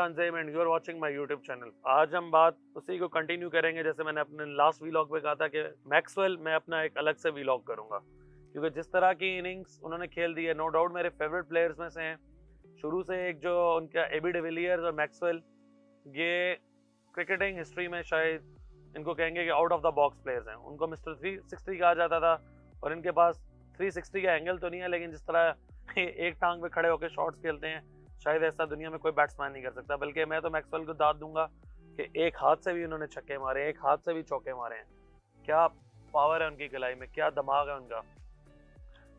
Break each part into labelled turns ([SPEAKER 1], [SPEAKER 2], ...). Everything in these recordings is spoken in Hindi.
[SPEAKER 1] Kanzem and you are watching my YouTube channel। आज हम बात उसी को कंटिन्यू करेंगे जैसे मैंने अपने लास्ट वीलॉग में कहा था कि मैक्सवेल मैं अपना एक अलग से वीलॉग करूंगा, क्योंकि जिस तरह की इनिंग्स उन्होंने खेल दी है नो डाउट मेरे फेवरेट प्लेयर्स में से हैं। शुरू से एक जो उनका एबी डिविलियर्स और मैक्सवेल, ये क्रिकेटिंग हिस्ट्री में शायद इनको कहेंगे कि out of the box players हैं। उनको मिस्टर 360 कहा जाता था और इनके पास 360 का एंगल तो नहीं है, लेकिन जिस तरह एक टांग पे खड़े होकर शॉट्स खेलते हैं शायद ऐसा दुनिया में कोई बैट्समैन नहीं कर सकता। बल्कि मैं तो मैक्सवेल को दाद दूंगा कि एक हाथ से भी उन्होंने छक्के मारे, एक हाथ से भी चौके मारे हैं। क्या पावर है उनकी खिलाई में, क्या दिमाग है उनका।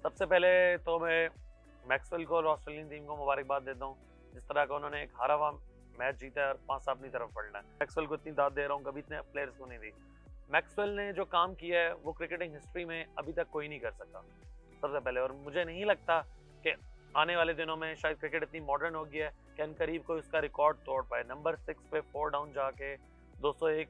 [SPEAKER 1] सबसे पहले तो मैं मैक्सवेल को और ऑस्ट्रेलियन टीम को मुबारकबाद देता हूँ, जिस तरह का उन्होंने एक हारा हुआ मैच जीता है और 5 अपनी तरफ पड़ना है। मैक्सवेल को इतनी दाद दे रहा हूँ, कभी इतने प्लेयर्स को नहीं दी। मैक्सवेल ने जो काम किया है वो क्रिकेटिंग हिस्ट्री में अभी तक कोई नहीं कर सका सबसे पहले, और मुझे नहीं लगता कि आने वाले दिनों में शायद क्रिकेट इतनी मॉडर्न हो गया है कि अनकरीब कोई उसका रिकॉर्ड तोड़ पाए। नंबर 6 पे 4 डाउन जाके 201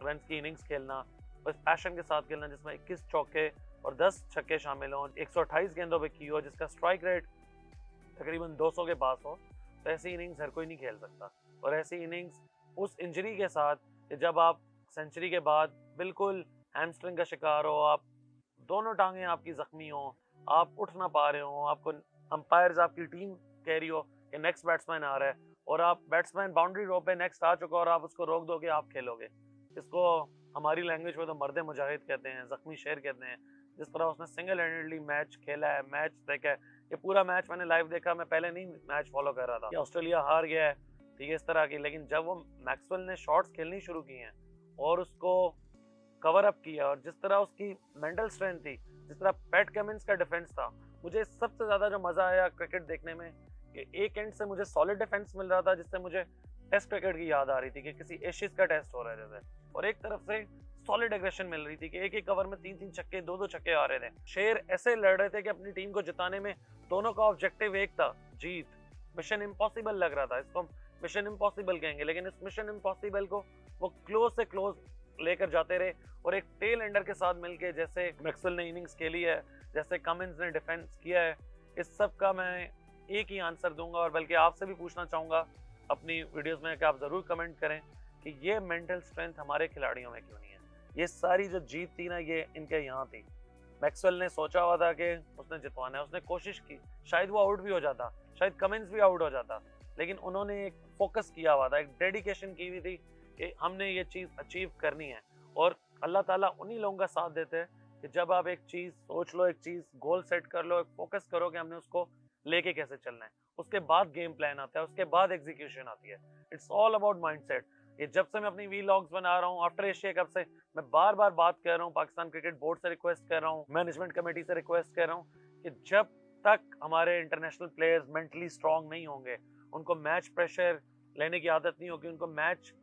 [SPEAKER 1] रन की इनिंग्स खेलना, उस पैशन के साथ खेलना जिसमें 21 चौके और 10 छक्के शामिल हों, 128 गेंदों पे की हो, जिसका स्ट्राइक रेट तकरीबन 200 के पास हो, तो ऐसी इनिंग्स हर कोई नहीं खेल सकता। और ऐसी इनिंग्स उस इंजरी के साथ कि जब आप सेंचुरी के बाद बिल्कुल हैमस्ट्रिंग का शिकार हो, आप दोनों टांगें आपकी जख्मी हो, आप उठ ना पा रहे हो, आपको अंपायर्स आपकी टीम कह रही हो कि नेक्स्ट बैट्समैन आ रहा है और आप बैट्समैन बाउंड्री रो पे नेक्स्ट आ चुका और आप उसको रोक दोगे, आप खेलोगे। इसको हमारी लैंग्वेज में तो मर्दे मुजाहिद कहते हैं, जख्मी शेर कहते हैं। जिस तरह उसने सिंगल हैंडेडली मैच खेला है, मैच देखा है, ये पूरा मैच मैंने लाइव देखा, मैं पहले नहीं मैच फॉलो कर रहा था। ऑस्ट्रेलिया हार गया है, ठीक है, इस तरह की, लेकिन जब वो मैक्सवेल ने शॉट्स खेलनी शुरू की हैं और उसको कवर अप किया और जिस तरह उसकी मेंटल स्ट्रेंथ थी, जिस तरह पैट कमिंस का डिफेंस था, मुझे सबसे ज्यादा जो मजा आया क्रिकेट देखने में कि एक एंड से मुझे सॉलिड डिफेंस मिल रहा था जिससे मुझे टेस्ट क्रिकेट की याद आ रही थी कि किसी एशियस का टेस्ट हो रहा है जैसे, और एक तरफ से सॉलिड एग्रेशन मिल रही थी कि एक एक कवर में 3-3 छक्के 2-2 छक्के आ रहे थे। शेर ऐसे लड़ रहे थे कि अपनी टीम को जिताने में दोनों का ऑब्जेक्टिव एक था, जीत। मिशन इम्पॉसिबल लग रहा था, इसको मिशन इम्पॉसिबल कहेंगे, लेकिन इस मिशन इम्पॉसिबल को वो क्लोज से क्लोज लेकर जाते रहे और एक टेल एंडर के साथ मिलके जैसे मैक्सवेल ने इनिंग्स खेली है, जैसे कमिंस ने डिफेंस किया है, इस सब का मैं एक ही आंसर दूंगा। और बल्कि आपसे भी पूछना चाहूंगा अपनी वीडियोस में कि आप जरूर कमेंट करें कि ये मेंटल स्ट्रेंथ हमारे खिलाड़ियों में क्यों नहीं है। ये सारी जो जीत थी ना, ये इनके यहाँ थी। मैक्सवेल ने सोचा हुआ था कि उसने जितवाना है, उसने कोशिश की, शायद वो आउट भी हो जाता, शायद कमिंस भी आउट हो जाता, लेकिन उन्होंने एक फोकस किया हुआ था, एक डेडिकेशन की हुई थी कि हमने ये चीज़ अचीव करनी है। और अल्लाह ताला उन्हीं लोगों का साथ देते हैं कि जब आप एक चीज़ सोच लो, एक चीज़ गोल सेट कर लो, एक फोकस करो कि हमने उसको लेके कैसे चलना है, उसके बाद गेम प्लान आता है, उसके बाद एग्जीक्यूशन आती है। It's all about mindset. ये जब से मैं अपनी वीलॉग्स बना रहा हूँ आफ्टर एशिया कप से, मैं बार बार बात कर रहा हूँ, पाकिस्तान क्रिकेट बोर्ड से रिक्वेस्ट कर रहा हूँ, मैनेजमेंट कमेटी से रिक्वेस्ट कर रहा हूँ कि जब तक हमारे इंटरनेशनल प्लेयर्स मेंटली स्ट्रांग नहीं होंगे, उनको मैच प्रेशर लेने की आदत नहीं होगी, उनको मैच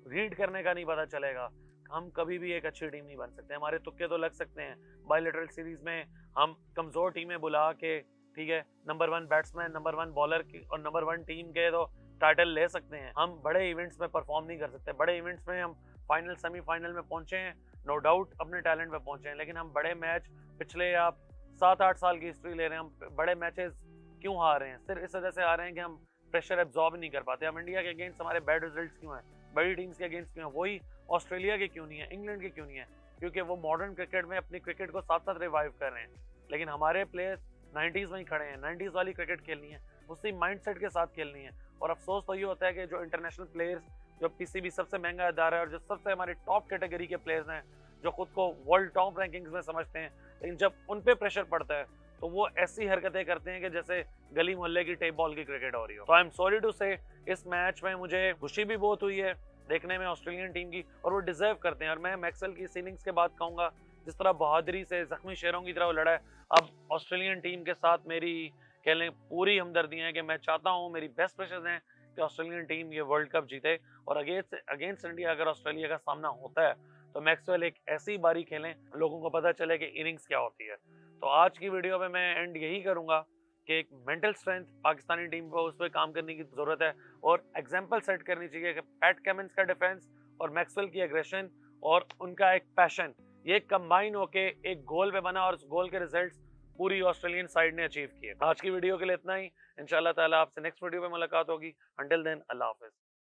[SPEAKER 1] रीड करने का नहीं पता चलेगा, हम कभी भी एक अच्छी टीम नहीं बन सकते। हमारे तुक्के तो लग सकते हैं, बायलैटरल सीरीज में हम कमजोर टीमें बुला के, ठीक है, नंबर 1 बैट्समैन, नंबर 1 बॉलर और नंबर 1 टीम के तो टाइटल ले सकते हैं। हम बड़े इवेंट्स में परफॉर्म नहीं कर सकते। बड़े इवेंट्स में हम फाइनल सेमीफाइनल में पहुंचे हैं, नो डाउट अपने टैलेंट में पहुंचे हैं, लेकिन हम बड़े मैच पिछले आप 7-8 साल की हिस्ट्री ले रहे हैं, हम बड़े मैचेस क्यों हार रहे हैं? सिर्फ इस वजह से हार रहे हैं कि हम प्रेशर एब्जॉर्ब नहीं कर पाते। हम इंडिया के अगेंस्ट हमारे बैड रिजल्ट्स क्यों हैं, बड़ी टीम्स के अगेंस्ट क्यों है, वही ऑस्ट्रेलिया के क्यों नहीं है, इंग्लैंड के क्यों नहीं है? क्योंकि वो मॉडर्न क्रिकेट में अपनी क्रिकेट को साथ साथ रिवाइव कर रहे हैं, लेकिन हमारे प्लेयर्स 90s में ही खड़े हैं। 90s वाली क्रिकेट खेलनी है, उसी माइंडसेट के साथ खेलनी है। और अफसोस तो ये होता है कि जो इंटरनेशनल प्लेयर्स, जो पीसीबी सबसे महंगा अदारा है और जो सबसे हमारे टॉप कैटेगरी के प्लेयर्स हैं, जो खुद को वर्ल्ड टॉप रैंकिंग्स में समझते हैं, लेकिन जब उन पे प्रेशर पड़ता है तो वो ऐसी हरकतें करते हैं कि जैसे गली मोहल्ले की टेप बॉल की क्रिकेट हो रही हो। तो आई एम सॉरी टू से, इस मैच में मुझे खुशी भी बहुत हुई है देखने में ऑस्ट्रेलियन टीम की, और वो डिजर्व करते हैं। और मैं मैक्सवेल की इनिंग्स के बाद कहूंगा, जिस तरह बहादुरी से जख्मी शेरों की तरह लड़ा है, अब ऑस्ट्रेलियन टीम के साथ मेरी कह लें पूरी हमदर्दियां हैं कि मैं चाहता हूं, मेरी बेस्ट विशेस हैं कि ऑस्ट्रेलियन टीम ये वर्ल्ड कप जीते। और अगेंस्ट इंडिया अगर ऑस्ट्रेलिया का सामना होता है तो मैक्सवेल एक ऐसी बारी खेलें, लोगों को पता चले कि इनिंग्स क्या होती है। तो आज की वीडियो में मैं एंड यही करूंगा कि एक मेंटल स्ट्रेंथ पाकिस्तानी टीम को उस पर काम करने की जरूरत है और एग्जाम्पल सेट करनी चाहिए कि पैट कमिंस का डिफेंस और मैक्सवेल की एग्रेशन और उनका एक पैशन, ये कंबाइन होके एक गोल पे बना और उस गोल के रिजल्ट्स पूरी ऑस्ट्रेलियन साइड ने अचीव किए। आज की वीडियो के लिए इतना ही। इंशाल्लाह ताला आपसे नेक्स्ट वीडियो में मुलाकात होगी। अंटिल देन, अल्लाह हाफिज।